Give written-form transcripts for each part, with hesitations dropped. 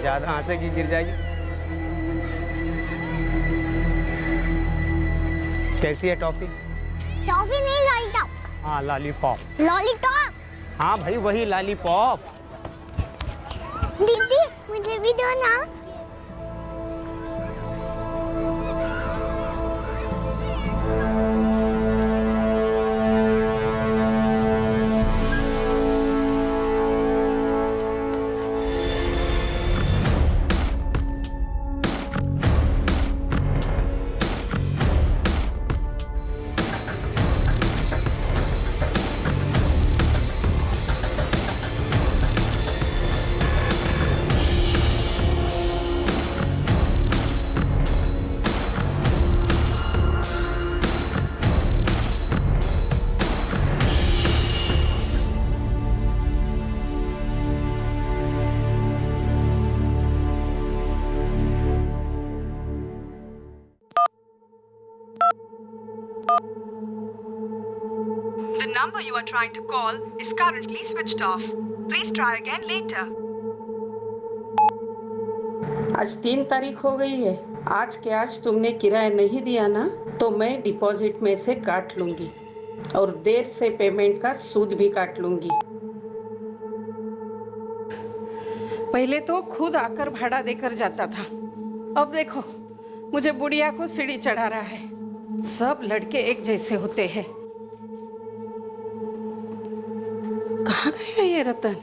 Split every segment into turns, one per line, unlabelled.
ज्यादा हंसेगी गिर जाएगी। कैसी है टॉफी?
टॉफी नहीं, लॉलीपॉप।
हाँ लॉलीपॉप।
लॉलीपॉप।
हाँ भाई वही लॉलीपॉप।
दीदी मुझे भी दो ना।
The number you are trying to call is currently switched off. Please try again later.
आज 3 तारीख हो गई है। आज के आज तुमने किराया नहीं दिया ना तो मैं डिपॉजिट में से काट लूंगी और देर से पेमेंट का सूद भी काट लूंगी। पहले तो खुद आकर भाड़ा देकर जाता था, अब देखो मुझे बुढ़िया को सीढ़ी चढ़ा रहा है। सब लड़के एक जैसे होते हैं। कहाँ गया ये रतन?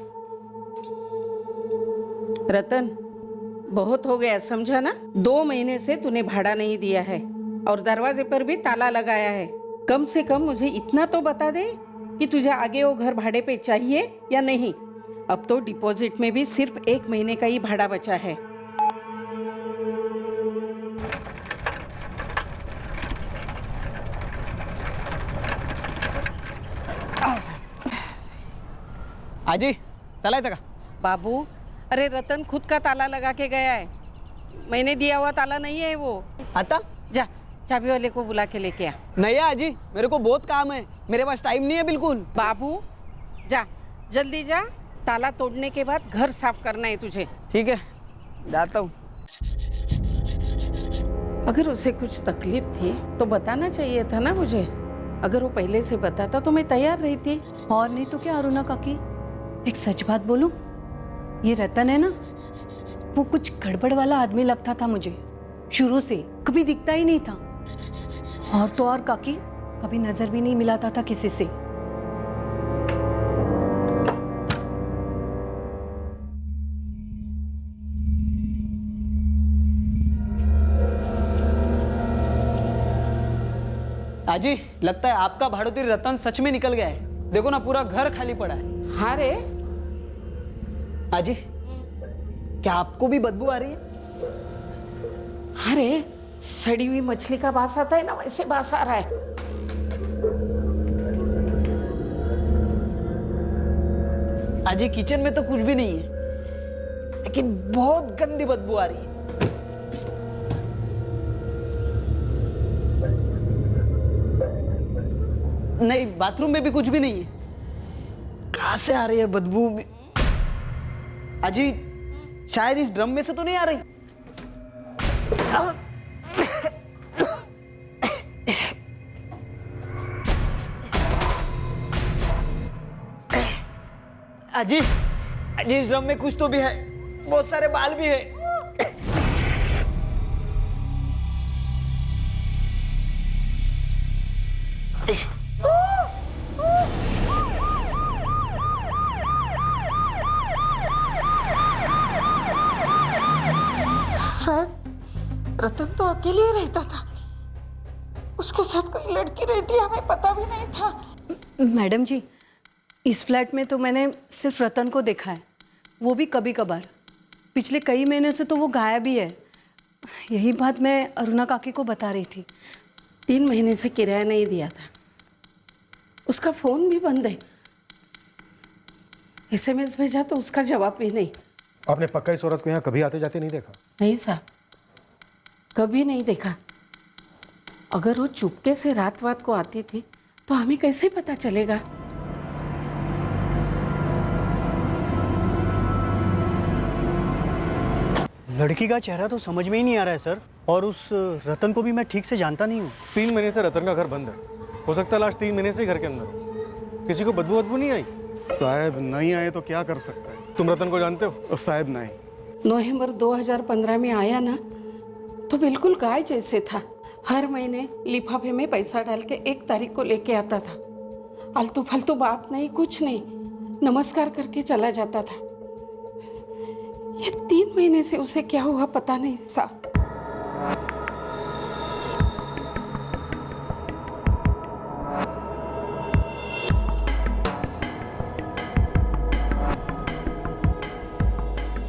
रतन बहुत हो गया, समझा ना? 2 महीने से तूने भाड़ा नहीं दिया है और दरवाजे पर भी ताला लगाया है। कम से कम मुझे इतना तो बता दे कि तुझे आगे वो घर भाड़े पे चाहिए या नहीं। अब तो डिपॉजिट में भी सिर्फ 1 महीने का ही भाड़ा बचा है।
आजी चलायचं का?
बाबू अरे रतन खुद का ताला लगा के गया है, मैंने दिया हुआ ताला नहीं है वो।
आता
जा चाबी वाले को बुला के लेके आ।
नहीं है आजी, मेरे को बहुत काम है, मेरे पास टाइम नहीं है बिल्कुल।
बाबू जा जल्दी जा, ताला तोड़ने के बाद घर साफ करना है तुझे।
ठीक है जाता हूँ।
अगर उसे कुछ तकलीफ थी तो बताना चाहिए था ना मुझे। अगर वो पहले से बताता तो मैं तैयार रहती।
और नहीं तो क्या अरुणा काकी, एक सच बात बोलूं, ये रतन है ना, वो कुछ गड़बड़ वाला आदमी लगता था मुझे शुरू से, कभी दिखता ही नहीं था। और तो और काकी, कभी नजर भी नहीं मिलाता था किसी से।
आजी लगता है आपका भाड़ोती रतन सच में निकल गया है। देखो ना पूरा घर खाली पड़ा है।
हाँ रे।
आजी क्या आपको भी बदबू आ रही है?
अरे सड़ी हुई मछली का बास आता है ना, वैसे बास आ रहा है।
आजी किचन में तो कुछ भी नहीं है, लेकिन बहुत गंदी बदबू आ रही है। नहीं बाथरूम में भी कुछ भी नहीं है। कहाँ से आ रही है बदबू? अजी शायद इस ड्रम में से तो नहीं आ रही। अजी अजी इस ड्रम में कुछ तो भी है, बहुत सारे बाल भी है।
शायद रतन तो अकेले ही रहता था, उसके साथ कोई लड़की रहती, हमें पता भी नहीं था।
मैडम जी, इस फ्लैट में तो मैंने सिर्फ रतन को देखा है, वो भी कभी कभार। पिछले कई महीने से तो वो गायब ही है। यही बात मैं अरुणा काकी को बता रही थी।
3 महीने से किराया नहीं दिया था, उसका फोन भी बंद है, SMS भेजा तो उसका जवाब भी नहीं।
आपने पक्का इस औरत को यहाँ कभी आते जाते नहीं देखा?
नहीं साहब, कभी नहीं देखा। अगर वो चुपके से रात को आती थी तो हमें कैसे पता चलेगा?
लड़की का चेहरा तो समझ में ही नहीं आ रहा है सर, और उस रतन को भी मैं ठीक से जानता नहीं हूँ।
3 महीने से रतन का घर बंद है। हो सकता है लास्ट 3 महीने से ही घर के अंदर हो। किसी को बदबू नहीं आई?
साहब नहीं आए तो क्या कर सकते हैं?
तुम रतन को जानते हो?
साहब नहीं।
नवंबर 2015 में आया ना तो बिल्कुल गाय जैसे था। हर महीने लिफाफे में पैसा डाल के 1 तारीख को लेके आता था। आलतू फालतू बात नहीं, कुछ नहीं, नमस्कार करके चला जाता था। ये 3 महीने से उसे क्या हुआ पता नहीं साहब।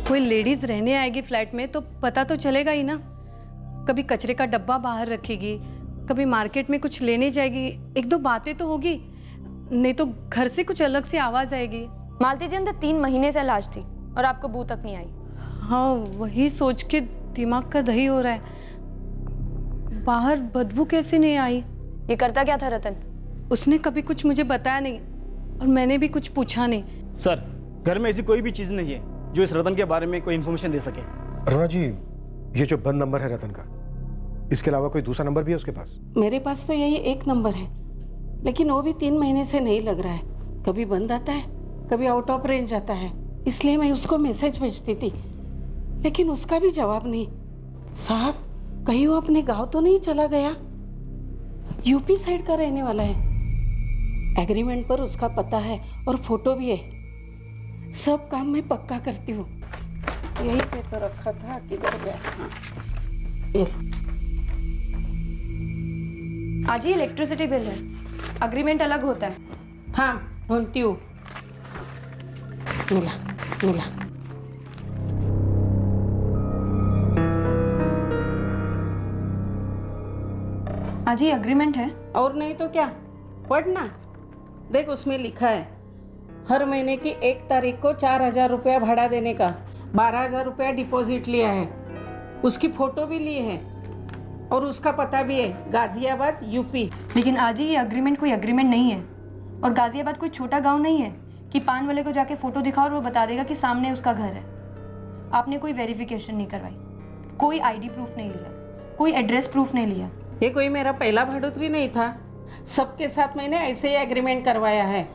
कोई लेडीज रहने आएगी फ्लैट में तो पता तो चलेगा ही ना। कभी कचरे का डब्बा बाहर रखेगी, कभी मार्केट में कुछ लेने जाएगी, 1-2 बातें तो होगी, नहीं तो घर से कुछ अलग से आवाज आएगी।
मालती जी अंदर 3 महीने से इलाज थी और आपको बू तक नहीं आई।
हाँ, वही सोच के दिमाग का दही हो रहा है। बाहर बदबू कैसे नहीं आई?
ये करता क्या था रतन?
उसने कभी कुछ मुझे बताया नहीं और मैंने भी कुछ पूछा नहीं।
सर, घर में ऐसी कोई भी चीज़ नहीं है जो इस रतन के बारे में कोई इन्फॉर्मेशन दे सके।
अरुणा जी, ये जो बंद नंबर है रतन का, इसके अलावा कोई दूसरा नंबर भी है उसके पास?
मेरे पास तो यही 1 नंबर है, लेकिन वो भी 3 महीने से नहीं लग रहा है। कभी बंद आता है, कभी आउट ऑफ रेंज आता है। इसलिए मैं उसको मैसेज भेजती थी, लेकिन उसका भी जवाब नहीं। साहब, कहीं वो अपने गांव तो नहीं चला गया? यूपी साइड का रहने वाला है। एग्रीमेंट पर उसका पता है और फोटो भी है। सब काम मैं पक्का करती हूँ। यही पे तो रखा था, किधर गया? हाँ, ये।
आज ही इलेक्ट्रिसिटी बिल है, अग्रीमेंट अलग होता है।
हाँ, ढूंढती हूँ। मिला मिला।
आज ही अग्रीमेंट है।
और नहीं तो क्या, पढ़ना। देख, उसमें लिखा है हर महीने की 1 तारीख को 4,000 रुपया भाड़ा देने का, 12,000 रुपया डिपॉजिट लिया है, उसकी फोटो भी ली है और उसका पता भी है, गाजियाबाद यूपी।
लेकिन आज ही ये अग्रीमेंट कोई अग्रीमेंट नहीं है, और गाजियाबाद कोई छोटा गांव नहीं है कि पान वाले को जाके फोटो दिखाओ और वो बता देगा कि सामने उसका घर है। आपने कोई वेरिफिकेशन नहीं करवाई, कोई आईडी प्रूफ नहीं लिया, कोई एड्रेस प्रूफ नहीं लिया।
ये कोई मेरा पहला भाड़ोतरी नहीं था। सबके साथ मैंने ऐसे ही एग्रीमेंट करवाया है,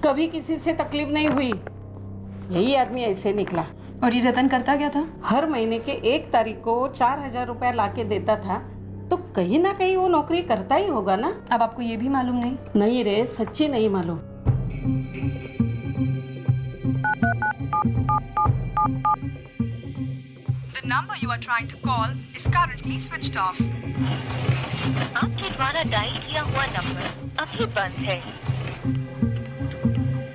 कभी किसी से तकलीफ नहीं हुई। यही आदमी ऐसे निकला।
और ये रतन करता क्या था?
हर महीने के 1 तारीख को 4,000 रुपया ला के देता था, तो कहीं ना कहीं वो नौकरी करता ही होगा ना।
अब आपको ये भी मालूम नहीं?
नहीं रे, सच्ची नहीं मालूम।
The number you are trying to call is currently switched off.
आपके द्वारा डायल किया हुआ नंबर अभी बंद है।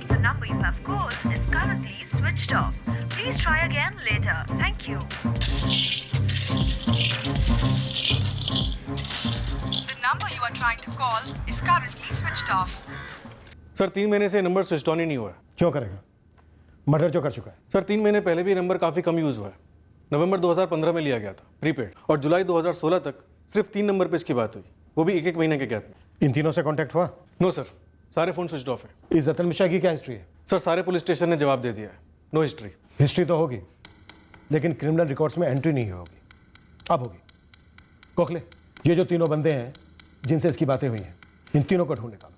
The number you have called is currently switched off. Please try again later. Thank you.
The number you are trying to call is currently switched off.
Sir 3 महीने से number switch on ही नहीं हुआ है।
क्यों करेगा? मर्डर जो कर चुका है।
सर 3 महीने पहले भी नंबर काफ़ी कम यूज़ हुआ है। नवंबर 2015 में लिया गया था प्रीपेड, और जुलाई 2016 तक सिर्फ 3 नंबर पे इसकी बात हुई, वो भी 1-1 महीने के गैप में।
इन तीनों से कांटेक्ट हुआ?
नो सर, सारे फ़ोन स्विच ऑफ है।
इस रतन मिश्रा की क्या हिस्ट्री है?
सर सारे पुलिस स्टेशन ने जवाब दे दिया है, नो हिस्ट्री।
हिस्ट्री तो होगी, लेकिन क्रिमिनल रिकॉर्ड्स में एंट्री नहीं होगी। अब होगी। गोखले, ये जो तीनों बंदे हैं जिनसे इसकी बातें हुई हैं, इन तीनों को ढूंढ निकालो।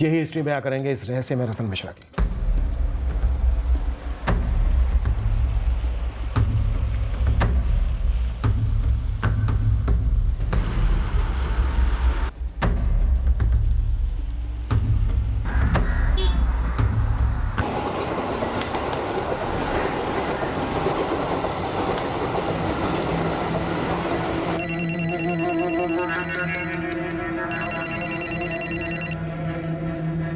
यही हिस्ट्री बयां करेंगे इस रहस्य में रतन मिश्रा की।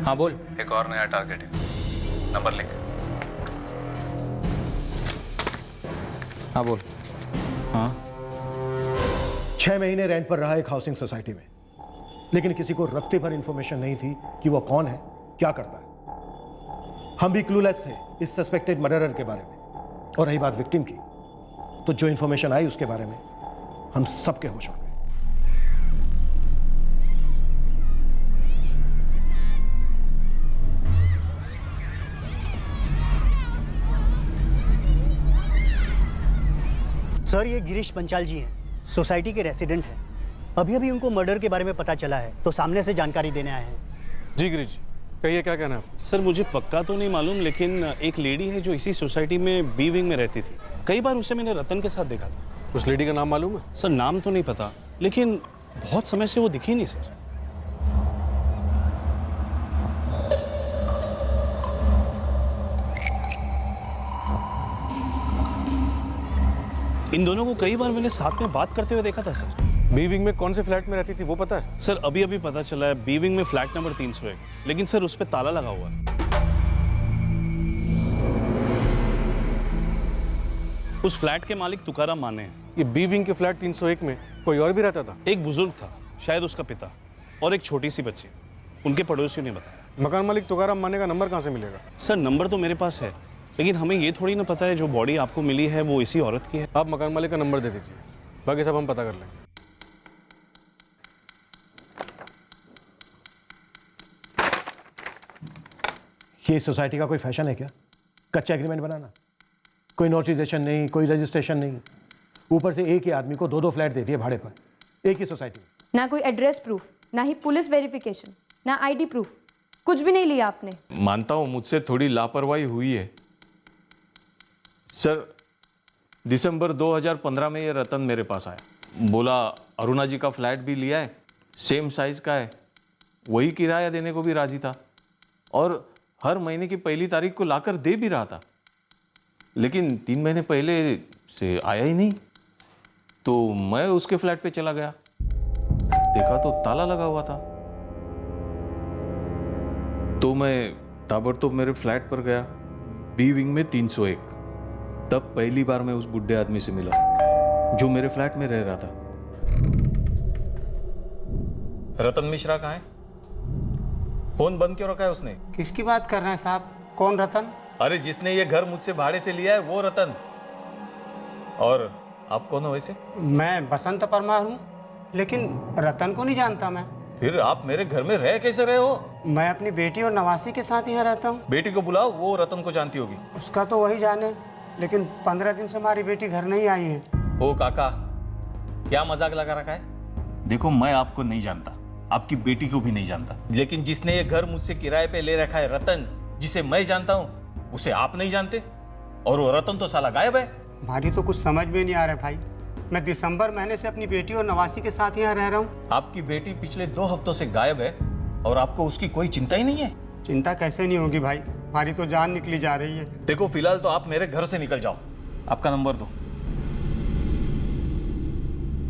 हाँ बोल। एक और नया टारगेट है, नंबर लिख। हाँ बोल। हाँ
6 महीने रेंट पर रहा एक हाउसिंग सोसाइटी में, लेकिन किसी को रत्ती भर इंफॉर्मेशन नहीं थी कि वो कौन है, क्या करता है। हम भी क्लूलेस थे इस सस्पेक्टेड मर्डरर के बारे में। और रही बात विक्टिम की, तो जो इंफॉर्मेशन आई उसके बारे में हम सबके होश उड़ गए।
सर ये गिरीश पंचाल जी हैं, सोसाइटी के रेसिडेंट हैं। अभी अभी उनको मर्डर के बारे में पता चला है तो सामने से जानकारी देने आए हैं।
जी गिरीश जी, कहिए क्या कहना है आपको?
सर मुझे पक्का तो नहीं मालूम, लेकिन एक लेडी है जो इसी सोसाइटी में बी विंग में रहती थी। कई बार उसे मैंने रतन के साथ देखा था।
उस लेडी का नाम मालूम है?
सर नाम तो नहीं पता, लेकिन बहुत समय से वो दिखी नहीं सर। इन दोनों को कई बार मैंने साथ में बात करते हुए देखा था सर।
बी विंग में कौन से फ्लैट में रहती थी वो पता है?
सर अभी अभी पता चला है, बी विंग में फ्लैट नंबर 301, लेकिन सर उस पे ताला लगा हुआ है। उस फ्लैट के मालिक तुकाराम माने हैं।
ये बी विंग के फ्लैट 301 में कोई और भी रहता था?
एक बुजुर्ग था, शायद उसका पिता, और एक छोटी सी बच्ची। उनके पड़ोसियों ने बताया।
मकान मालिक तुकाराम माने का नंबर कहाँ से मिलेगा?
सर नंबर तो मेरे पास है, लेकिन हमें ये थोड़ी ना पता है जो बॉडी आपको मिली है वो इसी औरत की है।
आप मकान मालिक का नंबर दे दीजिए, बाकी सब हम पता कर लेंगे।
ये सोसाइटी का कोई फैशन है क्या? कच्चा एग्रीमेंट बनाना, कोई नोटिफिकेशन नहीं, कोई रजिस्ट्रेशन नहीं, ऊपर से एक ही आदमी को 2-2 फ्लैट दे दिए भाड़े पर, एक ही सोसाइटी में।
ना कोई एड्रेस प्रूफ, ना ही पुलिस वेरिफिकेशन, ना आईडी प्रूफ, कुछ भी नहीं लिया आपने।
मानता हूँ मुझसे थोड़ी लापरवाही हुई है सर। दिसंबर 2015 में ये रतन मेरे पास आया, बोला अरुणा जी का फ्लैट भी लिया है, सेम साइज का है, वही किराया देने को भी राजी था और हर महीने की पहली तारीख को लाकर दे भी रहा था। लेकिन 3 महीने पहले से आया ही नहीं, तो मैं उसके फ्लैट पे चला गया, देखा तो ताला लगा हुआ था। तो मैं ताबड़तोब मेरे फ्लैट पर गया, बी विंग में 301। तब पहली बार मैं उस बुढ़े आदमी से मिला जो मेरे फ्लैट में रह रहा था।
रतन मिश्रा कहाँ है? फोन बंद क्यों रखा है उसने?
किसकी बात कर रहे हैं साहब? कौन रतन?
अरे जिसने ये घर मुझसे भाड़े से लिया है वो रतन। और आप कौन हो वैसे?
मैं बसंत परमार हूँ, लेकिन रतन को नहीं जानता मैं।
फिर आप मेरे घर में रह कैसे रहे हो?
मैं अपनी बेटी और नवासी के साथ यहाँ रहता हूँ।
बेटी को बुलाओ, वो रतन को जानती होगी।
उसका तो वही जाने, लेकिन 15 दिन से हमारी बेटी घर नहीं आई है।
ओ काका, क्या मजाक लगा रखा है? देखो मैं आपको नहीं जानता, आपकी बेटी को भी नहीं जानता, लेकिन जिसने ये घर मुझसे किराए पे ले रखा है रतन, जिसे मैं जानता हूँ, उसे आप नहीं जानते। और वो रतन तो साला गायब है।
हमारी तो कुछ समझ में नहीं आ रहा है भाई। मैं दिसंबर महीने से अपनी बेटी और नवासी के साथ यहाँ रह रहा हूँ।
आपकी बेटी पिछले 2 हफ्तों से गायब है और आपको उसकी कोई चिंता ही नहीं है।
चिंता कैसे नहीं होगी भाई, हमारी तो जान निकली जा रही है।
देखो फिलहाल तो आप मेरे घर से निकल जाओ। आपका नंबर दो।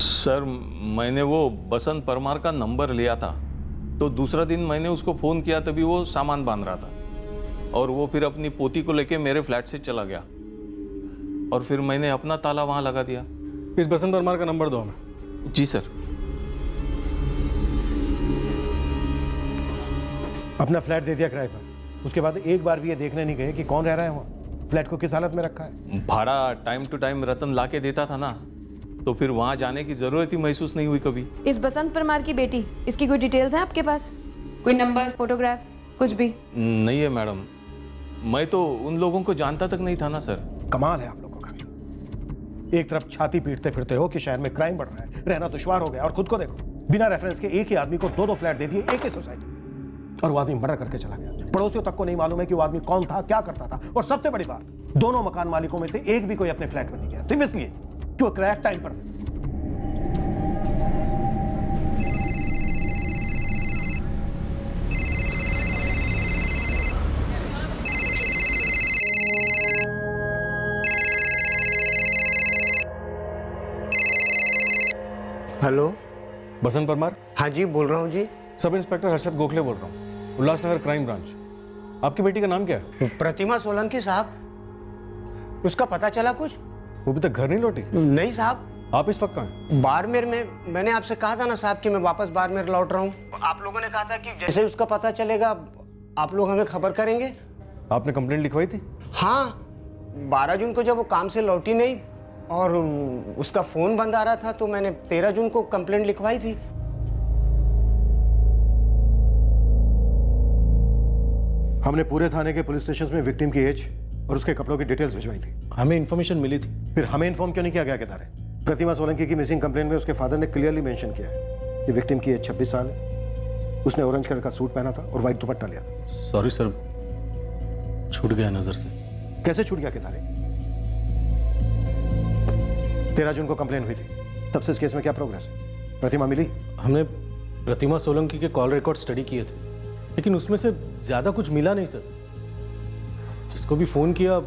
सर मैंने वो बसंत परमार का नंबर लिया था, तो दूसरा दिन मैंने उसको फ़ोन किया, तभी वो सामान बांध रहा था और वो फिर अपनी पोती को लेके मेरे फ्लैट से चला गया और फिर मैंने अपना ताला वहाँ लगा दिया।
इस बसंत परमार का नंबर दो हमें।
जी सर।
अपना फ्लैट दे दिया किराए पर, उसके बाद एक बार भी ये देखने नहीं गए कि कौन रह रहा है वहाँ, फ्लैट को किस हालत में रखा है।
भाड़ा टाइम टू टाइम रतन ला के देता था ना, तो फिर वहाँ जाने की ज़रूरत ही महसूस नहीं हुई कभी।
इस बसंत परमार की बेटी, इसकी कोई डिटेल्स हैं आपके पास? कोई नंबर, फोटोग्राफ, कुछ भी?
नहीं है मैडम, मैं तो उन लोगों को जानता तक नहीं था ना सर।
कमाल है आप लोगों का। एक तरफ छाती पीटते फिरते हो कि शहर में क्राइम बढ़ रहा है, रहना दुश्वार हो गया, और खुद को देखो, बिना रेफरेंस के एक ही आदमी को 2-2 फ्लैट दे दिए एक ही सोसाइटी में, और वो आदमी मर्डर करके चला गया। पड़ोसियों तक को नहीं मालूम है कि वो आदमी कौन था, क्या करता था, और सबसे बड़ी बात, दोनों मकान मालिकों में से एक भी कोई अपने फ्लैट में नहीं गया, सिर्फ इसलिए कि वो किराया टाइम पर दे।
हेलो,
बसंत परमार?
हाँ जी, बोल रहा हूँ जी।
सब इंस्पेक्टर हर्षद गोखले बोल रहा हूँ, उल्लासनगर क्राइम ब्रांच। आपकी बेटी का नाम क्या है?
प्रतिमा सोलंकी साहब। उसका पता चला कुछ?
वो अभी तक घर नहीं लौटी?
नहीं साहब।
आप इस वक्त कहाँ हैं?
बाड़मेर में। मैंने आपसे कहा था ना साहब कि मैं वापस बाड़मेर लौट रहा हूँ। आप लोगों ने कहा था कि जैसे ही उसका पता चलेगा आप लोग हमें खबर करेंगे।
आपने कंप्लेंट लिखवाई थी?
हाँ, 12 जून को जब वो काम से लौटी नहीं और उसका फ़ोन बंद आ रहा था, तो मैंने 13 जून को कंप्लेंट लिखवाई थी।
हमने पूरे थाने के पुलिस स्टेशन में विक्टिम की एज, और उसके कपड़ों की डिटेल्स भिजवाई थी?
हमें इन्फॉर्मेशन मिली थी।
फिर हमें इन्फॉर्म क्यों नहीं किया गया केदारे? प्रतिमा सोलंकी की मिसिंग कंप्लेन में उसके फादर ने क्लियरली मेंशन किया है कि विक्टिम की एज 26 साल है, उसने ऑरेंज कलर का सूट पहना था और व्हाइट दुपट्टा लिया था।
सॉरी सर, छूट गया नजर से।
कैसे छूट गया केदारे? 13 जून को कंप्लेन हुई थी, तब से इस केस में क्या प्रोग्रेस है? प्रतिमा मिली?
हमने प्रतिमा सोलंकी के कॉल रिकॉर्ड स्टडी किए थे, लेकिन उसमें से ज्यादा कुछ मिला नहीं सर। जिसको भी फोन किया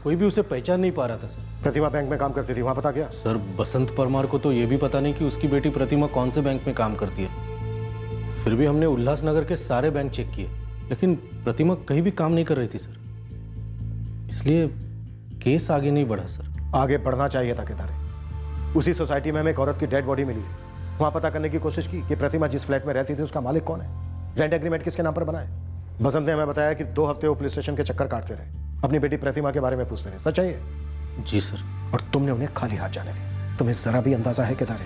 कोई भी उसे पहचान नहीं पा रहा था सर।
प्रतिमा बैंक में काम करती थी, वहां पता गया?
सर बसंत परमार को तो ये भी पता नहीं कि उसकी बेटी प्रतिमा कौन से बैंक में काम करती है। फिर भी हमने उल्लासनगर के सारे बैंक चेक किए, लेकिन प्रतिमा कहीं भी काम नहीं कर रही थी सर। इसलिए केस आगे नहीं बढ़ा सर।
आगे बढ़ना चाहिए था केदारे। उसी सोसाइटी में हमें एक औरत की डेड बॉडी मिली है, वहां पता करने की कोशिश की कि प्रतिमा जिस फ्लैट में रहती थी उसका मालिक कौन है, रेंट एग्रीमेंट किसके नाम पर बना है। बसंत ने हमें बताया कि 2 हफ्ते वो पुलिस स्टेशन के चक्कर काटते रहे, अपनी बेटी प्रतिमा के बारे में पूछते रहे। सच है ये?
जी सर।
और तुमने उन्हें खाली हाथ जाने दिया। तुम्हें जरा भी अंदाजा है केदारे,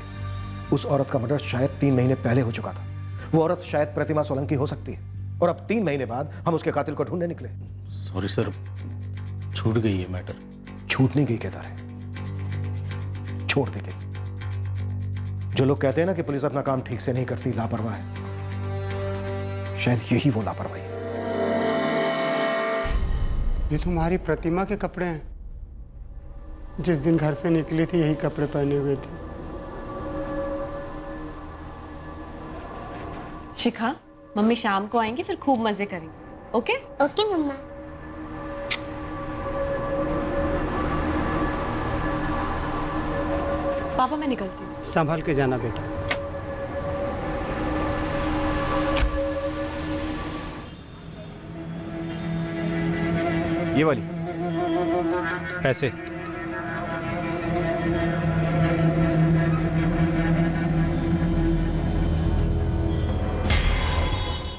उस औरत का मर्डर शायद 3 महीने पहले हो चुका था। वो औरत शायद प्रतिमा सोलंकी हो सकती है, और अब 3 महीने बाद हम उसके कातिल को ढूंढने निकले।
सॉरी सर, छूट गई ये मैटर।
छूट नहीं गई केदारे, छोड़ दी गई। जो लोग कहते हैं ना कि पुलिस अपना काम ठीक से नहीं करती, लापरवाह है, शायद यही वो लापरवाही है।
ये तुम्हारी प्रतिमा के कपड़े हैं। जिस दिन घर से निकली थी यही कपड़े पहने हुए थे।
शिखा, मम्मी शाम को आएंगी, फिर खूब मजे करेंगे। ओके?
ओके मम्मा।
पापा मैं निकलती हूँ।
संभल के जाना बेटा।
ये वाली पैसे।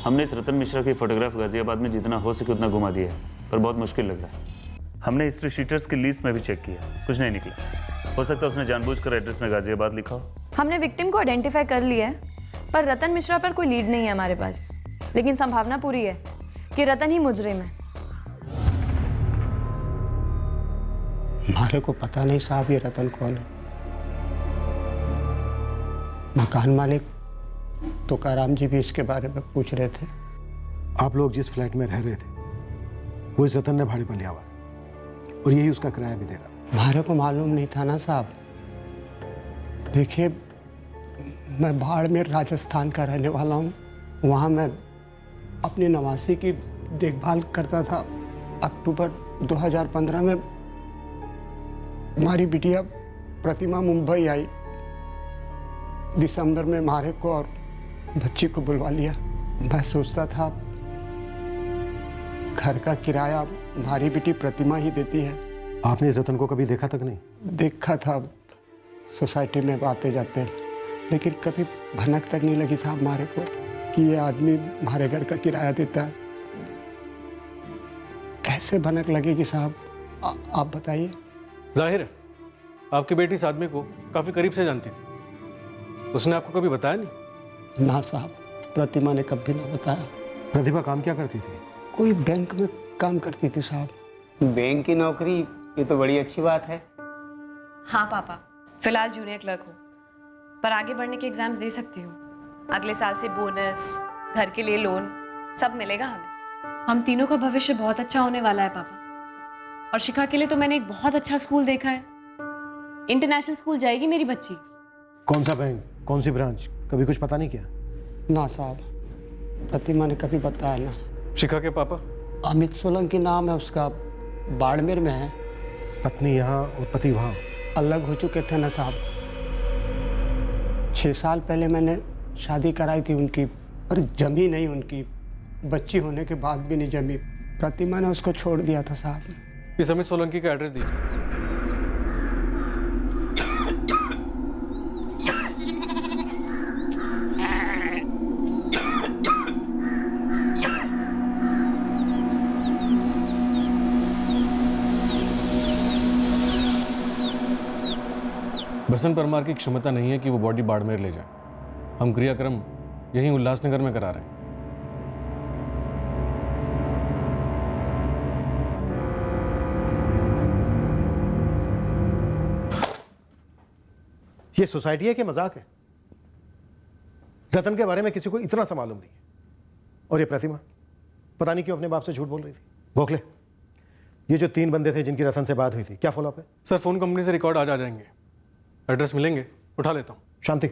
हमने इस रतन मिश्रा की फोटोग्राफ गाजियाबाद में जितना हो सके उतना घुमा दिया है, पर बहुत मुश्किल लग रहा है। हमने हिस्ट्री शीटर्स की लिस्ट में भी चेक किया, कुछ नहीं निकला। हो सकता है उसने जानबूझकर एड्रेस में गाजियाबाद लिखा हो।
हमने विक्टिम को आइडेंटिफाई कर लिया है, पर रतन मिश्रा पर कोई लीड नहीं है हमारे पास। लेकिन संभावना पूरी है कि रतन ही मुजरिम है।
हमारे को पता नहीं साहब ये रतन कौन है। मकान मालिक तुकाराम जी भी इसके बारे में पूछ रहे थे।
आप लोग जिस फ्लैट में रह रहे थे वो इस रतन ने भाड़े पर लिया हुआ था, और यही उसका किराया भी दे रहा था।
हमारे को मालूम नहीं था ना साहब। देखिए, मैं बाड़मेर राजस्थान का रहने वाला हूँ। वहाँ मैं अपनी नवासी की देखभाल करता था। अक्टूबर 2015 में हमारी बिटिया प्रतिमा मुंबई आई। दिसंबर में हमारे को और बच्ची को बुलवा लिया। मैं सोचता था घर का किराया हमारी बेटी प्रतिमा ही देती है।
आपने इस रतन को कभी देखा तक नहीं?
देखा था सोसाइटी में आते जाते, लेकिन कभी भनक तक नहीं लगी साहब हमारे को कि ये आदमी हमारे घर का किराया देता है। कैसे भनक लगेगी साहब, आप बताइए।
जाहिर है आपकी बेटी इस आदमी को काफी करीब से जानती थी। उसने आपको कभी बताया नहीं?
ना साहब, प्रतिमा ने कभी ना बताया।
प्रतिभा काम क्या करती थी?
कोई बैंक में काम करती थी साहब। बैंक की नौकरी, ये तो बड़ी अच्छी बात है।
हाँ पापा, फिलहाल जूनियर क्लर्क हूँ, पर आगे बढ़ने के एग्जाम्स दे सकती हूँ। अगले साल से बोनस, घर के लिए लोन, सब मिलेगा हमें। हम तीनों का भविष्य बहुत अच्छा होने वाला है पापा। और शिखा के लिए तो मैंने एक बहुत अच्छा स्कूल देखा है। इंटरनेशनल स्कूल जाएगी मेरी बच्ची।
कौन सा बैंक, कौन सी ब्रांच, कभी कुछ पता नहीं किया?
ना साहब, प्रतिमा ने कभी बताया ना।
शिखा के पापा?
अमित सोलंकी नाम है उसका, बाड़मेर में है।
पत्नी यहाँ और पति वहाँ?
अलग हो चुके थे ना साहब। 6 साल पहले मैंने शादी कराई थी उनकी, पर जमी नहीं उनकी। बच्ची होने के बाद भी नहीं जमी। प्रतिमा ने उसको छोड़ दिया था साहब।
इस अमित सोलंकी का एड्रेस दीजिए। बसंत परमार की क्षमता नहीं है कि वो बॉडी बाड़मेर ले जाए। हम क्रियाक्रम यहीं उल्लासनगर में करा रहे हैं।
ये सोसाइटी है कि मजाक है? रतन के बारे में किसी को इतना सा मालूम नहीं है। और ये प्रतिमा पता नहीं क्यों अपने बाप से झूठ बोल रही थी। गोखले, ये जो 3 बंदे थे जिनकी रतन से बात हुई थी, क्या फॉलोअप है?
सर फ़ोन कंपनी से रिकॉर्ड आज आ जाएंगे, एड्रेस मिलेंगे, उठा लेता हूँ।
शांति,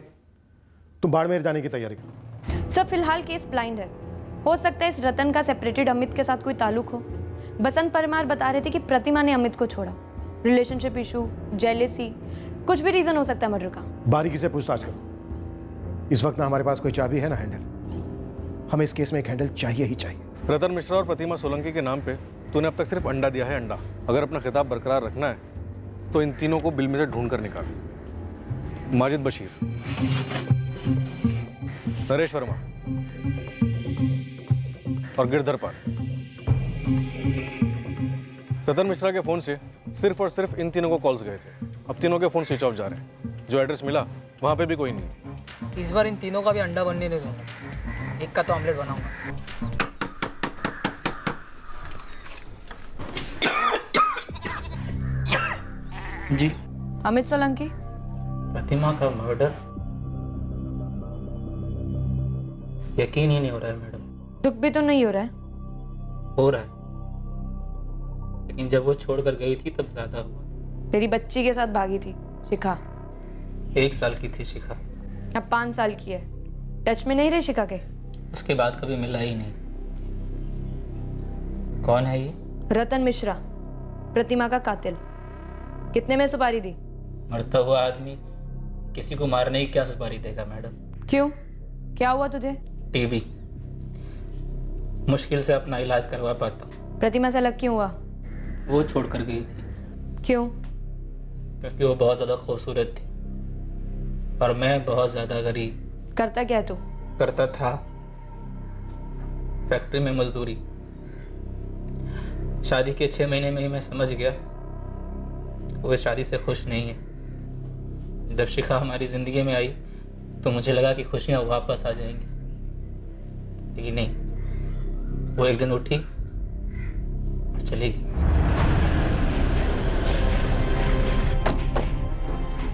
तुम बाड़मेर जाने की तैयारी करो।
सर फिलहाल केस ब्लाइंड है। हो सकता है इस रतन का सेपरेटेड अमित के साथ कोई ताल्लुक हो। बसंत परमार बता रहे थे कि प्रतिमा ने अमित को छोड़ा। रिलेशनशिप इशू, जेलेसी, कुछ भी रीजन हो सकता है मर्डर का।
बारीकी से पूछताछ करो। इस वक्त ना हमारे पास कोई चाबी है ना हैंडल। हमें इस केस में एक हैंडल चाहिए ही चाहिए।
रतन मिश्रा और प्रतिमा सोलंकी के नाम पे तूने अब तक सिर्फ अंडा दिया है, अंडा। अगर अपना खिताब बरकरार रखना है तो इन तीनों को बिल में से ढूंढ कर निकाल। माजिद बशीर, नरेश वर्मा और गिरधर पाल। रतन मिश्रा के फोन से सिर्फ और सिर्फ इन तीनों को कॉल्स गए थे। अब तीनों के फोन स्विच ऑफ जा रहे हैं। जो एड्रेस मिला वहां पे भी कोई नहीं।
इस बार इन तीनों का भी अंडा बनने दे दूंगा। एक का तो ऑमलेट बनाऊंगा।
जी
अमित सोलंकी,
प्रतिमा का मर्डर? यकीन ही नहीं हो रहा है मैडम।
दुख भी तो नहीं हो रहा है?
हो रहा है, लेकिन जब वो छोड़कर गई थी तब ज्यादा हुआ।
तेरी बच्ची के साथ भागी थी शिखा।
1 साल की थी शिखा,
अब 5 साल की है। टच में नहीं रहे शिखा के?
उसके बाद कभी मिला ही नहीं। कौन है ये?
रतन मिश्रा, प्रतिमा का कातिल। कितने में सुपारी दी?
मरता हुआ आदमी किसी को मारने की क्या सुपारी देगा मैडम?
क्यों, क्या हुआ तुझे?
टीबी, मुश्किल से अपना इलाज करवा पाता हूँ।
प्रतिमा से अलग क्यों हुआ?
वो छोड़कर गई थी।
क्यों?
क्योंकि वो बहुत ज्यादा खूबसूरत थी और मैं बहुत ज्यादा गरीब।
करता क्या तू?
करता था फैक्ट्री में मजदूरी। शादी के 6 महीने में ही मैं समझ गया वो इस शादी से खुश नहीं है। जब शिखा हमारी जिंदगी में आई तो मुझे लगा कि खुशियां वापस आ जाएंगी, लेकिन नहीं। वो एक दिन उठी और चली गई।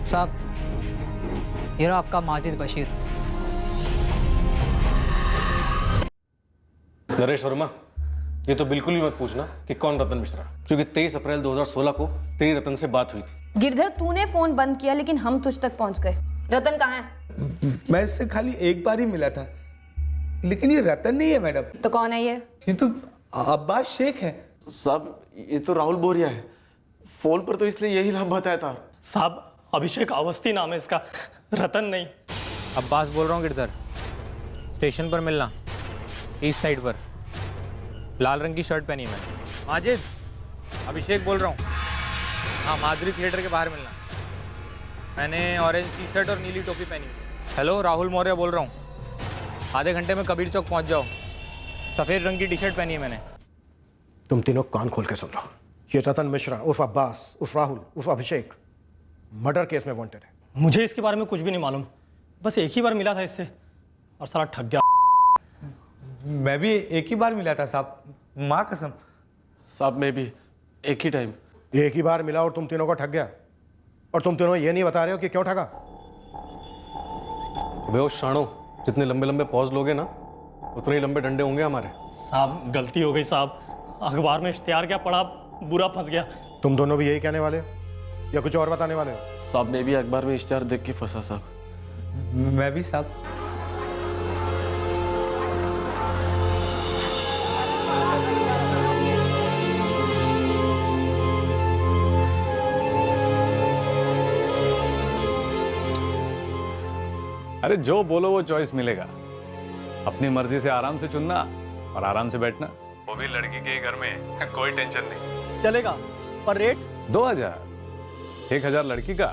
साहब, ये रहा आपका माजिद बशीर।
नरेश वर्मा, ये तो बिल्कुल भी मत पूछना कि कौन रतन मिश्रा, क्योंकि 23 अप्रैल 2016 को तेरी रतन से बात हुई थी।
गिरधर, तूने फोन बंद किया लेकिन हम तुझ तक पहुंच गए। रतन कहाँ है?
मैं इससे खाली एक बार ही मिला था, लेकिन ये रतन नहीं है मैडम।
तो कौन है ये?
ये तो अब्बास शेख है।
साहब, ये तो राहुल बोरिया है। फोन पर तो इसलिए यही नाम बताया था।
साहब, अभिषेक अवस्थी नाम है इसका, रतन नहीं।
अब्बास बोल रहा हूँ गिरधर, स्टेशन पर मिलना, ईस्ट साइड पर। लाल रंग की शर्ट पहनी है मैंने। माजिद, अभिषेक बोल रहा हूँ। हाँ, माधुरी थिएटर के बाहर मिलना। मैंने ऑरेंज टी शर्ट और नीली टोपी पहनी है। हेलो, राहुल मौर्य बोल रहा हूँ। आधे घंटे में कबीर चौक पहुँच जाओ। सफ़ेद रंग की टी शर्ट पहनी है मैंने।
तुम तीनों कान खोल के सुन लो। ये रतन मिश्रा उर्फ अब्बास उर्फ राहुल उर्फ अभिषेक मर्डर केस में वांटेड है।
मुझे इसके बारे में कुछ भी नहीं मालूम, बस एक ही बार मिला था इससे और साला ठग गया।
मैं भी एक ही बार मिला था साहब, माँ कसम।
साहब, मैं भी एक ही टाइम।
एक ही बार मिला और तुम तीनों को ठग गया, और तुम तीनों ये नहीं बता रहे हो कि क्यों ठगा।
वो शाणो, जितने लंबे लंबे पॉज लोगे ना उतने ही लंबे डंडे होंगे हमारे।
साहब, गलती हो गई साहब, अखबार में इश्तिहार क्या पढ़ा, बुरा फंस गया।
तुम दोनों भी यही कहने वाले हो या कुछ और बताने वाले हो?
साहब, मैं भी अखबार में इश्तिहार देख के फंसा साहब।
मैं भी साहब।
अरे जो बोलो वो चॉइस मिलेगा। अपनी मर्जी से आराम से चुनना और आराम से बैठना, वो भी लड़की के घर में। कोई टेंशन नहीं।
चलेगा, पर रेट
2000। 1000 लड़की का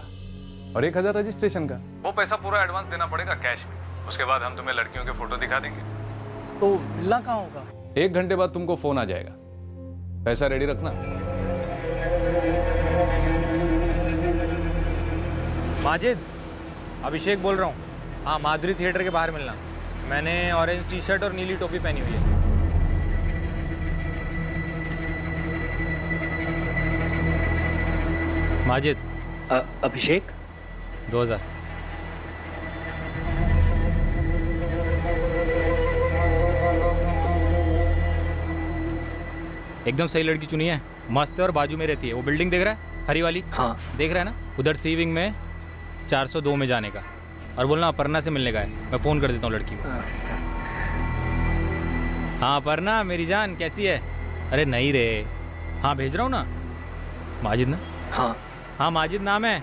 और 1000 रजिस्ट्रेशन का। वो पैसा पूरा एडवांस देना पड़ेगा कैश में। उसके बाद हम तुम्हें लड़कियों के फोटो दिखा देंगे।
तो मिलना कहाँ होगा?
1 घंटे बाद तुमको फोन आ जाएगा। पैसा रेडी रखना।
माजिद, अभिषेक बोल रहा हूँ। हाँ, माधुरी थिएटर के बाहर मिलना। मैंने ऑरेंज टी शर्ट और नीली टोपी पहनी हुई है। माजिद।
अभिषेक
2000। एकदम सही लड़की चुनी है, मस्त है और बाजू में रहती है। वो बिल्डिंग देख रहा है, हरी वाली? हाँ देख रहा है ना, उधर सी विंग में 402 में जाने का। और बोलना अपर्णा से मिलने का है, मैं फ़ोन कर देता हूँ लड़की को। हाँ अपर्णा मेरी जान कैसी है? अरे नहीं रे, हाँ भेज रहा हूँ ना। माजिद ना? हाँ हाँ माजिद नाम है,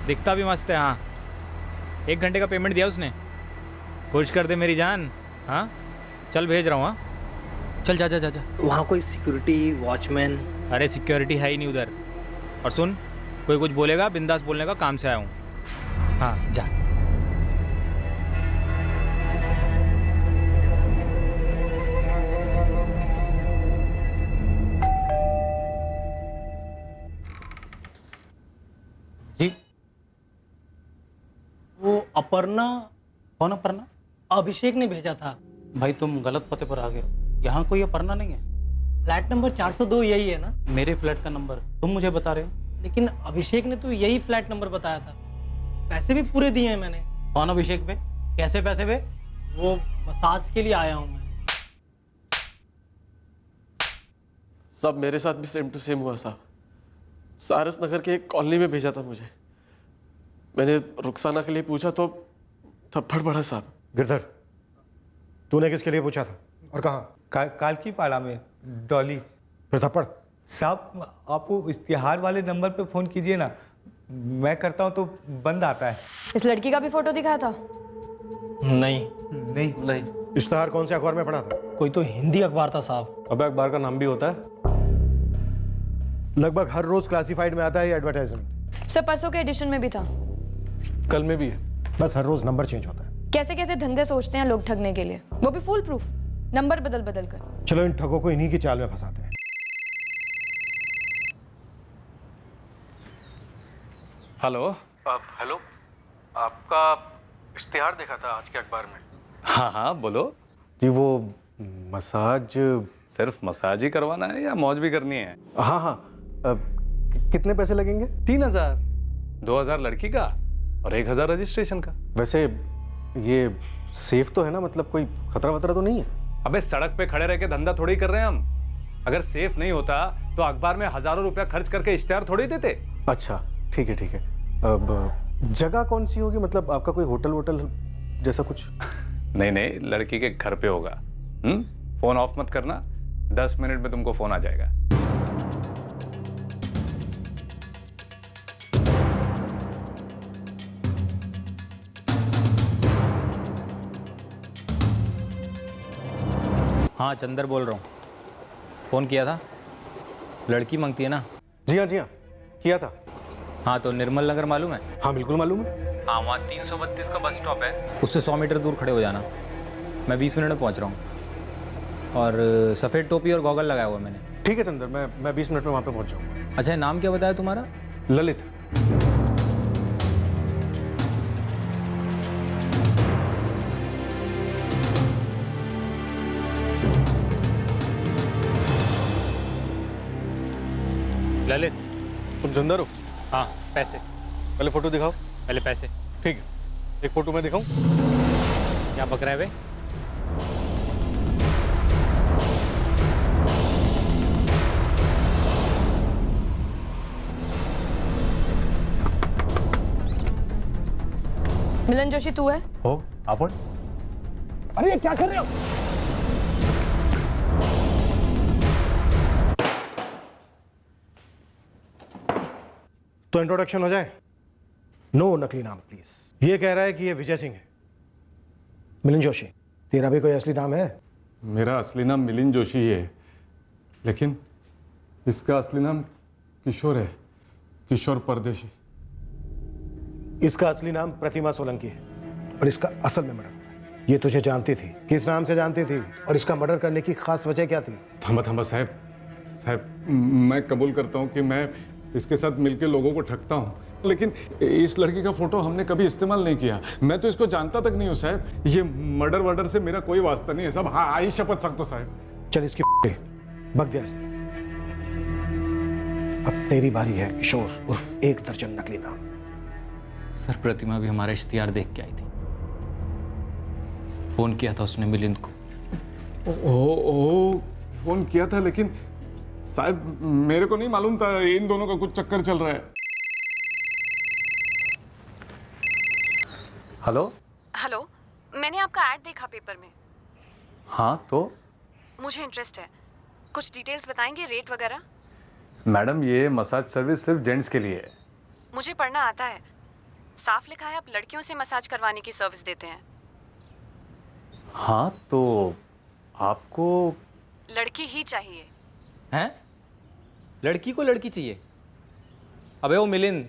दिखता भी मस्त है। हाँ 1 घंटे का पेमेंट दिया उसने, खुश कर दे मेरी जान। हाँ चल भेज रहा हूँ। हाँ चल जा जा जा जा।
वहाँ कोई सिक्योरिटी वॉचमैन?
अरे सिक्योरिटी है ही नहीं उधर। और सुन, कोई कुछ बोलेगा बिंदास बोलने का, काम से आया हूँ। हाँ जा।
जी वो अपर्णा?
कौन अपर्णा?
अभिषेक ने भेजा था।
भाई तुम गलत पते पर आ गए हो, यहाँ कोई अपर्णा नहीं है।
फ्लैट नंबर 402 यही है ना?
मेरे फ्लैट का नंबर तुम मुझे बता रहे हो?
लेकिन अभिषेक ने तो यही फ्लैट नंबर बताया था, पैसे भी पूरे दिए हैं मैंने।
कौन अभिषेक बे? कैसे पैसे बे?
वो मसाज के लिए आया हूँ मैं।
सब मेरे साथ भी सेम टू सेम हुआ साहब। सारस नगर के एक कॉलोनी में भेजा था मुझे। मैंने रुखसाना के लिए पूछा तो थप्पड़ पड़ा साहब।
गिरधर, तूने किसके लिए पूछा था और कहाँ?
कालकी पाड़ा में डॉली।
फिर थप्पड़?
साहब आप वो इश्तिहार वाले नंबर पे फ़ोन कीजिए ना, मैं करता हूँ तो बंद आता है।
इस लड़की का भी फोटो दिखाया था?
नहीं।
इश्तिहार कौन से अखबार में पढ़ा था?
कोई तो हिंदी अखबार था साहब।
अबे अखबार का नाम भी होता है? लगभग हर रोज क्लासिफाइड में आता है ये एडवर्टाइजमेंट।
सर परसों के एडिशन में भी था।
कल में भी है, बस हर रोज नंबर चेंज होता है।
कैसे कैसे धंधे सोचते हैं लोग ठगने के लिए, वो भी फुल प्रूफ, नंबर बदल बदल कर।
चलो इन ठगों को इन्हीं की चाल में फंसाते हैं।
हेलो।
हेलो, आपका इश्तिहार देखा था आज के अखबार में।
हाँ हाँ बोलो
जी। वो मसाज,
सिर्फ मसाज ही करवाना है या मौज भी करनी है?
हाँ हाँ। कितने पैसे लगेंगे?
3000, 2000 लड़की का और 1000 रजिस्ट्रेशन का।
वैसे ये सेफ तो है ना, मतलब कोई खतरा वतरा तो नहीं है?
अबे सड़क पे खड़े रह के धंधा थोड़ी ही कर रहे हैं हम। अगर सेफ नहीं होता तो अखबार में हजारों रुपया खर्च करके इश्तिहार थोड़ी देते।
अच्छा ठीक है ठीक है। अब जगह कौन सी होगी, मतलब आपका कोई होटल वोटल जैसा कुछ?
नहीं नहीं, लड़की के घर पे होगा। फोन ऑफ मत करना, 10 मिनट में तुमको फोन आ जाएगा।
हाँ चंदर बोल रहा हूँ, फ़ोन किया था। लड़की मांगती है ना?
जी हाँ किया था।
हाँ तो निर्मल नगर मालूम है?
हाँ बिल्कुल मालूम है।
हाँ वहाँ 332 का बस स्टॉप है, उससे 100 मीटर दूर खड़े हो जाना। मैं 20 मिनट में पहुँच रहा हूँ। और सफ़ेद टोपी और गॉगल लगाया हुआ मैंने।
ठीक है चंदर, मैं 20 मिनट में वहाँ पे पहुँच जाऊँगा।
अच्छा नाम क्या बताया तुम्हारा?
ललित।
ललित।
तुम चंदर हो?
हाँ पैसे।
पहले फोटो दिखाओ।
पहले पैसे।
ठीक है, एक फोटो मैं दिखाऊं?
क्या बक रहा है बे?
मिलन जोशी तू है?
हो आप?
अरे क्या कर रहे हो?
तो इंट्रोडक्शन हो जाए। नो नकली नाम प्लीज। ये कह रहा है कि ये विजय सिंह है। मिलिंद जोशी, तेरा भी कोई असली नाम है?
मेरा असली नाम मिलिंद जोशी ही है, लेकिन इसका असली नाम किशोर है, किशोर परदेशी।
इसका असली नाम प्रतिमा सोलंकी है और इसका असल में मर्डर। ये तुझे जानती थी, किस नाम से जानती थी और इसका मर्डर करने की खास वजह क्या थी?
थम्बा साहब, मैं कबूल करता हूँ कि मैं इसके साथ मिलकर लोगों को ठगता हूँ, लेकिन इस लड़की का फोटो हमने कभी इस्तेमाल नहीं किया। मैं तो इसको जानता तक नहीं हूँ साहब। ये मर्डर से मेरा कोई वास्ता नहीं है साहब। हाँ आई शपथ सकते हो साहब।
चल इसकी बक दिया इसने। अब तेरी बारी है किशोर उर्फ 1 दर्जन नकली नाम।
सर प्रतिमा भी हमारा इश्तिहार देख के आई थी, फोन किया था उसने मिलिंद को।
ओ फोन किया था, लेकिन साहब मेरे को नहीं मालूम था इन दोनों का कुछ चक्कर चल रहा है।
हेलो।
हेलो, मैंने आपका ऐड देखा पेपर में।
हाँ तो
मुझे इंटरेस्ट है, कुछ डिटेल्स बताएंगे, रेट वगैरह?
मैडम ये मसाज सर्विस सिर्फ जेंट्स के लिए है।
मुझे पढ़ना आता है, साफ लिखा है आप लड़कियों से मसाज करवाने की सर्विस देते हैं।
हाँ तो आपको
लड़की ही चाहिए।
हैं? लड़की को लड़की चाहिए? अबे वो मिलिंद,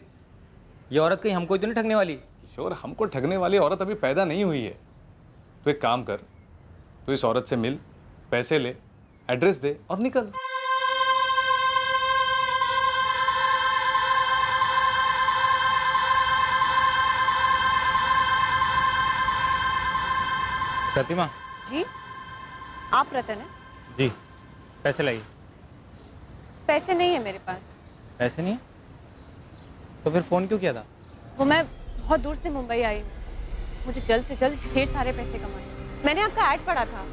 ये औरत कहीं हमको तो नहीं ठगने वाली?
किशोर, हमको ठगने वाली औरत अभी पैदा नहीं हुई है। तो एक काम कर, तो इस औरत से मिल, पैसे ले, एड्रेस दे और निकल।
प्रतिमा
जी, आप रतन हैं?
जी, पैसे लाइए।
पैसे नहीं है मेरे पास।
पैसे नहीं है? तो फिर फ़ोन क्यों किया था?
वो मैं बहुत दूर से मुंबई आई हूँ, मुझे जल्द से जल्द ढेर सारे पैसे कमाने। मैंने आपका ऐड पढ़ा था,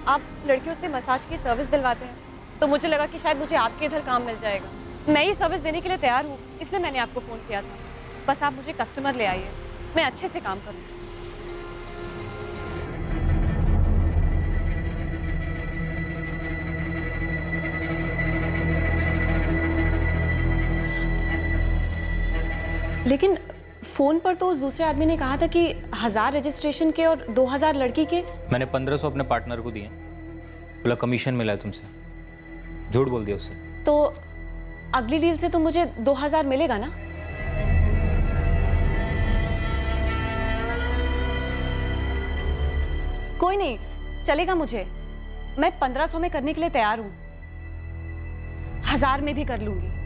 आप लड़कियों से मसाज की सर्विस दिलवाते हैं, तो मुझे लगा कि शायद मुझे आपके इधर काम मिल जाएगा। मैं ये सर्विस देने के लिए तैयार हूँ, इसलिए मैंने आपको फ़ोन किया था। बस आप मुझे कस्टमर ले आइए, मैं अच्छे से काम करूँगी। लेकिन फोन पर तो उस दूसरे आदमी ने कहा था कि 1000 रजिस्ट्रेशन के और 2000 लड़की के।
मैंने 1500 अपने पार्टनर को दिए, बोला कमीशन मिला है तुमसे। झूठ बोल दिया उससे।
तो अगली डील से तो मुझे 2000 मिलेगा ना? कोई नहीं, चलेगा मुझे। मैं 1500 में करने के लिए तैयार हूं, 1000 में भी कर लूंगी।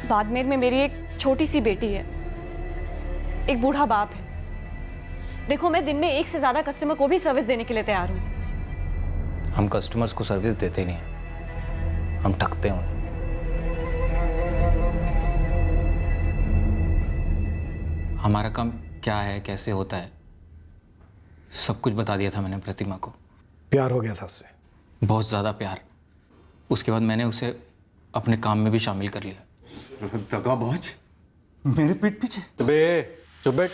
बाड़मेर में मेरी एक छोटी सी बेटी है, एक बूढ़ा बाप है। देखो, मैं दिन में 1 से ज्यादा कस्टमर को भी सर्विस देने के लिए तैयार हूं।
हम कस्टमर्स को सर्विस देते ही नहीं, हम ठगते हैं उन्हें। हमारा काम क्या है, कैसे होता है, सब कुछ बता दिया था मैंने प्रतिमा को।
प्यार हो गया था उससे?
बहुत ज़्यादा प्यार। उसके बाद मैंने उसे अपने काम में भी शामिल कर लिया।
दगाबाज, मेरे पीठ पीछे। बे चुप बैठ।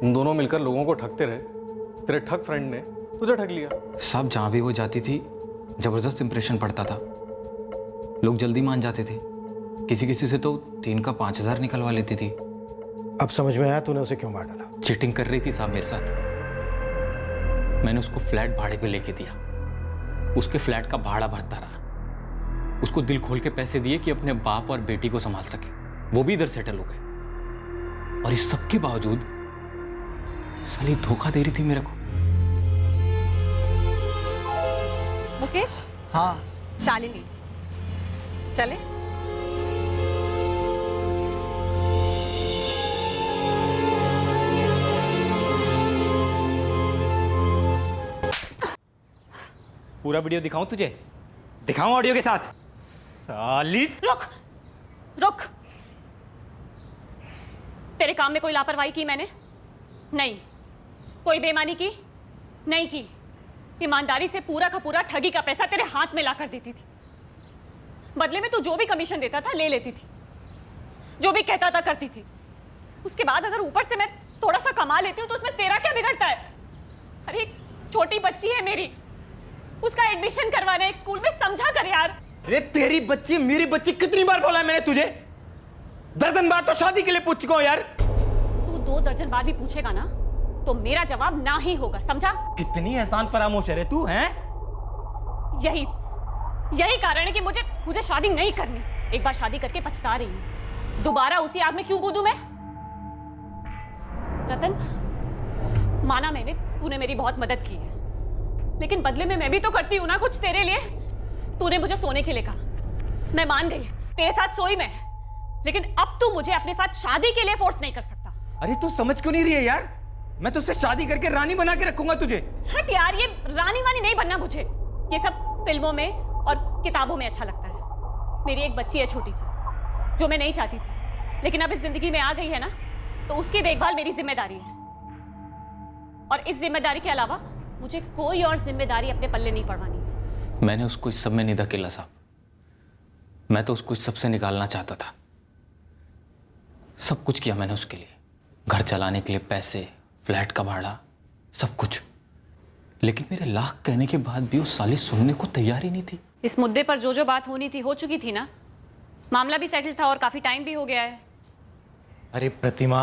तुम दोनों मिलकर लोगों को ठगते रहे, तेरे ठग फ्रेंड ने तुझे ठग लिया।
सब जहाँ भी वो जाती थी जबरदस्त इंप्रेशन पड़ता था, लोग जल्दी मान जाते थे। किसी किसी से तो 3 का 5000 निकलवा लेती थी।
अब समझ में आया तूने उसे क्यों मार डाला?
चीटिंग कर रही थी साहब मेरे साथ। मैंने उसको फ्लैट भाड़े पे लेके दिया, उसके फ्लैट का भाड़ा भरता रहा, उसको दिल खोल के पैसे दिए कि अपने बाप और बेटी को संभाल सके। वो भी इधर सेटल हो गए, और इस सब के बावजूद साली धोखा दे रही थी मेरे को।
मुकेश।
हाँ।
शालिनी, चले?
पूरा वीडियो दिखाऊं तुझे? दिखाऊं ऑडियो के साथ? साली।
रुक रुक, तेरे काम में कोई लापरवाही की मैंने? नहीं। कोई बेईमानी की? नहीं की। ईमानदारी से पूरा का पूरा ठगी का पैसा तेरे हाथ में ला कर देती थी। बदले में तू जो भी कमीशन देता था ले लेती थी, जो भी कहता था करती थी। उसके बाद अगर ऊपर से मैं थोड़ा सा कमा लेती हूँ तो उसमें तेरा क्या बिगड़ता है? अरे एक छोटी बच्ची है मेरी, उसका एडमिशन करवाना है एक स्कूल में, समझा कर यार।
अरे तेरी बच्ची मेरी बच्ची, कितनी बार बोला है मैंने तुझे? दर्जन बार तो शादी के लिए पूछ चुका हूं यार।
तू 2 दर्जन बार भी पूछेगा ना तो मेरा जवाब ना ही होगा, समझा?
कितनी एहसान फरामोश है रे तू, हैं?
यही कारण है कि मुझे शादी नहीं करनी। एक बार शादी करके पछता रही हूं, दोबारा उसी आग में क्यों कूदूं मैं? रतन, माना मैंने, तूने मेरी बहुत मदद की है, लेकिन बदले में मैं भी तो करती हूं ना कुछ तेरे लिए। तूने मुझे सोने के लिए कहा, मैं मान गई, तेरे साथ सोई मैं, लेकिन अब तू मुझे अपने साथ शादी के लिए फोर्स नहीं कर सकता।
अरे तू समझ क्यों नहीं रही है यार? मैं तुझसे शादी करके रानी बना के रखूंगा तुझे।
हट यार, ये रानी वानी नहीं बनना मुझे। ये सब फिल्मों में और किताबों में अच्छा लगता है। मेरी एक बच्ची है छोटी सी, जो मैं नहीं चाहती थी, लेकिन अब इस जिंदगी में आ गई है ना, तो उसकी देखभाल मेरी जिम्मेदारी है। और इस जिम्मेदारी के अलावा मुझे कोई और जिम्मेदारी अपने पल्ले नहीं पड़वानी है।
मैंने उसको इस सब में नहीं धकेला साहब। मैं तो उसको इस सब से निकालना चाहता था। सब कुछ किया मैंने उसके लिए, घर चलाने के लिए पैसे, फ्लैट का भाड़ा, सब कुछ। लेकिन मेरे लाख कहने के बाद भी वो साली सुनने को तैयार ही नहीं थी।
इस मुद्दे पर जो बात होनी थी हो चुकी थी ना। मामला भी सेटल था और काफी टाइम भी हो गया है।
अरे प्रतिमा,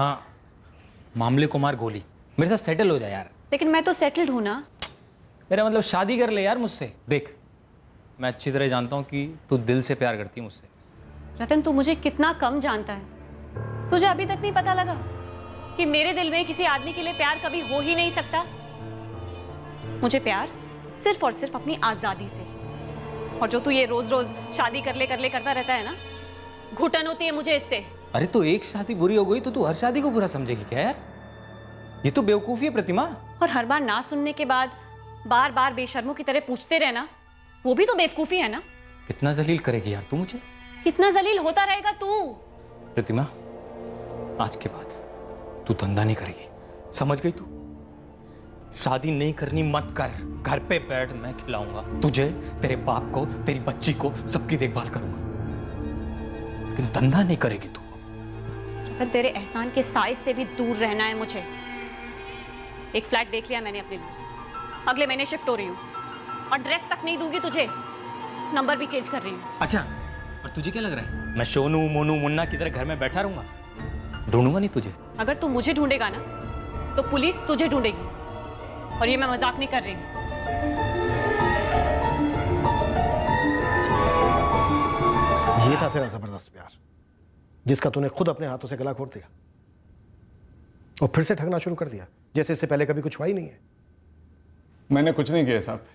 मामले को मार गोली, मेरे साथ सेटल हो जाए यार।
लेकिन मैं तो सेटल्ड हूं ना।
मेरा मतलब शादी कर ले यार मुझसे। देख, मैं अच्छी तरह जानता हूँ कि तू दिल से प्यार करती है मुझसे।
रतन, तू मुझे कितना कम जानता है। तुझे अभी तक नहीं पता लगा कि मेरे दिल में किसी आदमी के लिए प्यार कभी हो ही नहीं सकता। मुझे प्यार सिर्फ और सिर्फ अपनी आजादी से। और जो तू ये रोज रोज शादी कर ले करता रहता है ना, घुटन होती है मुझे इससे।
अरे तो एक शादी बुरी हो गई तो तू हर शादी को बुरा समझेगी क्या यार? ये तो बेवकूफी है प्रतिमा।
और हर बार ना सुनने के बाद बार बार बेशर्मों की तरह पूछते रहना, वो भी तो बेवकूफी है ना।
कितना जलील करेगी यार तू मुझे?
कितना जलील होता रहेगा तू?
प्रतिमा, आज के बाद तू धंधा नहीं करेगी, समझ गई तू? शादी नहीं करनी मत कर, घर पे बैठ, मैं खिलाऊंगा तुझे, तेरे बाप को, तेरी बच्ची को, सबकी देखभाल करूंगा। लेकिन धंधा नहीं करेगी तू।
तेरे एहसान के साइज से भी दूर रहना है मुझे। एक फ्लैट देख लिया मैंने अपने लिए, अगले महीने शिफ्ट हो रही हूँ और ड्रेस तक नहीं दूंगी तुझे, नंबर भी चेंज कर रही हूँ।
अच्छा, और तुझे क्या लग रहा है मैं सोनू मोनू मुन्ना की तरह घर में बैठा रहूंगा? ढूंढूंगा नहीं तुझे।
अगर तू मुझे ढूंढेगा ना तो पुलिस तुझे ढूंढेगी, और ये मैं मजाक नहीं कर रही हूँ।
ये था तेरा जबरदस्त प्यार, जिसका तूने खुद अपने हाथों से गला घोट दिया और फिर से ठगना शुरू कर दिया, जैसे इससे पहले कभी कुछ हुआ ही नहीं है।
मैंने कुछ नहीं किया साहब,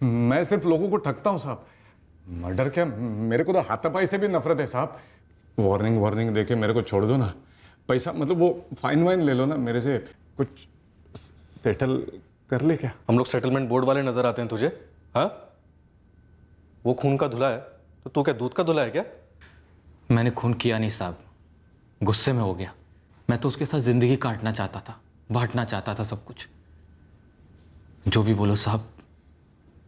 मैं सिर्फ लोगों को ठगता हूँ साहब। मर्डर क्या, मेरे को तो हाथापाई से भी नफरत है साहब। वार्निंग देके मेरे को छोड़ दो ना। पैसा मतलब वो फाइन वाइन ले लो ना मेरे से, कुछ सेटल कर ले क्या?
हम लोग सेटलमेंट बोर्ड वाले नजर आते हैं तुझे? हाँ, वो खून का धुला है तो तू क्या दूध का धुला है क्या?
मैंने खून किया नहीं साहब, गुस्से में हो गया। मैं तो उसके साथ जिंदगी काटना चाहता था, बांटना चाहता था सब कुछ। जो भी बोलो साहब,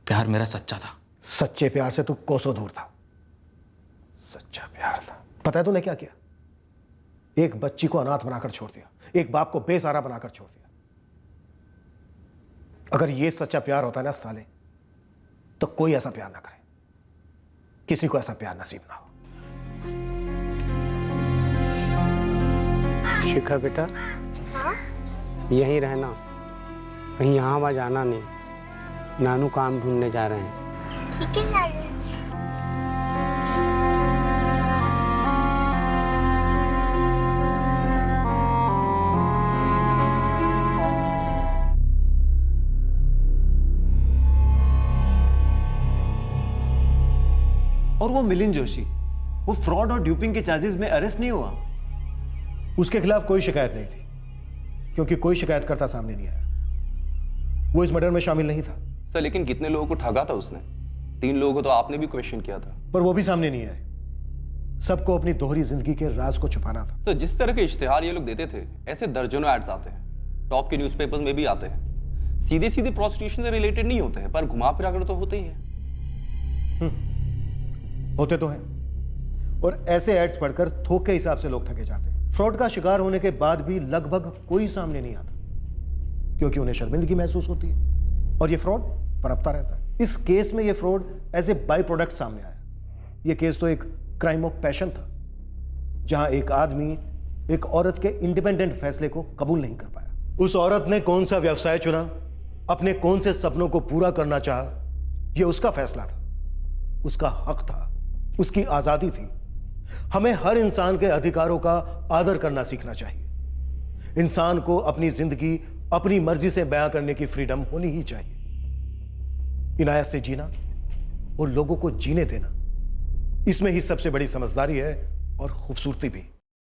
प्यार मेरा सच्चा था।
सच्चे प्यार से तू कोसों दूर था। सच्चा प्यार था। पता है तूने क्या किया? एक बच्ची को अनाथ बनाकर छोड़ दिया, एक बाप को बेसहारा बनाकर छोड़ दिया। अगर ये सच्चा प्यार होता ना साले, तो कोई ऐसा प्यार ना करे, किसी को ऐसा प्यार नसीब ना हो।
शिखा बेटा, यहीं रहना, कहीं यहाँ वहाँ जाना नहीं। नानू काम ढूंढने जा रहे हैं।
ठीक है नानू।
और वो मिलिंद जोशी, वो फ्रॉड और ड्यूपिंग के चार्जेस में अरेस्ट नहीं हुआ?
उसके खिलाफ कोई शिकायत नहीं थी, क्योंकि कोई शिकायतकर्ता सामने नहीं आया। वो इस मर्डर में शामिल नहीं था।
सर, लेकिन कितने लोगों को ठगा था उसने? 3 लोगों को तो आपने भी क्वेश्चन किया था।
पर वो भी सामने नहीं आए। सबको अपनी दोहरी जिंदगी के राज को छुपाना था।
सर, जिस तरह के इश्तिहार ये लोग देते थे, ऐसे दर्जनों एड्स आते हैं, टॉप के न्यूज़पेपर्स में भी आते हैं। सीधे सीधे प्रोस्टिट्यूशन से रिलेटेड नहीं होते हैं, पर घुमा फिरा कर तो होते ही हैं।
होते तो हैं, और ऐसे एड्स पढ़कर थोक के हिसाब से लोग ठगे जाते हैं। फ्रॉड का शिकार होने के बाद भी लगभग कोई सामने नहीं आता, क्योंकि उन्हें शर्मिंदगी महसूस होती है और ये फ्रॉड पनपता रहता है। इस केस में ये fraud as a by product सामने आया। ये केस तो एक क्राइम ऑफ पैशन था, जहां एक आदमी एक औरत के इंडिपेंडेंट फैसले को कबूल नहीं कर पाया। उस औरत ने कौन सा व्यवसाय चुना, अपने कौन से सपनों को पूरा करना चाहा, यह उसका फैसला था, उसका हक था, उसकी आजादी थी। हमें हर इंसान के अधिकारों का आदर करना सीखना चाहिए। इंसान को अपनी जिंदगी अपनी मर्जी से बयां करने की फ्रीडम होनी ही चाहिए। इनायत से जीना और लोगों को जीने देना, इसमें ही सबसे बड़ी समझदारी है और खूबसूरती भी।